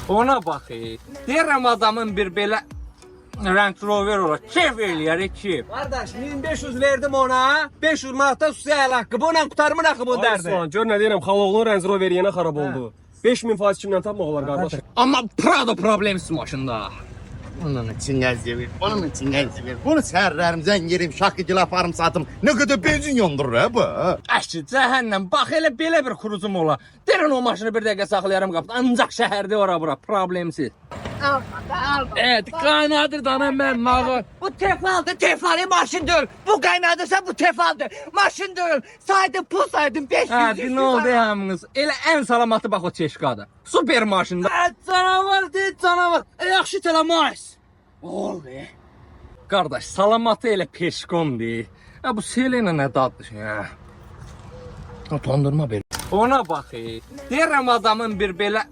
Ona bax. Deyirəm adamın bir belə Range Rover olar. Keyf eləyər ki. Kardeş 1500 verdim ona. 500 manata su el hakkı. Bununla kurtarmır hakkı bu derdi. Aslan, gör nə deyirəm, xaloğlunun Range Rover yenə xarab oldu. 5000% kimdən tapmaq olar qardaş? Amma Prado problemsiz maşında. Onun için gəzdir, onun için gəzdir. Bunu səhərlərimizdən yerim, şakıcıla aparım satım. Ne kadar benzin yondurur ha bu? Əşki, cəhənnəm, bax elə belə bir xuruzum ola. Derin o maşını bir dəqiqə saxlayaram qapıda. Ancaq şəhərdə ora-bura, problemsiz. Evet, qaynadır dana mən nağı. Bu tefaldır maşındır. Bu kaynadırsa bu tefaldır. Maşındır. Saydım pul saydım 500. Hə, nə oldu hamınız? Elə ən salamatı bax o Çeşkada. Super maşında. Canavar deyil canavar. Yaxşı tələmays. Oldu. Qardaş, salamatı elə peşkomdur. Ha bu Selena nə dadlı şey ha. Utandırma beni. Ona bax. Deyirəm adamın bir belə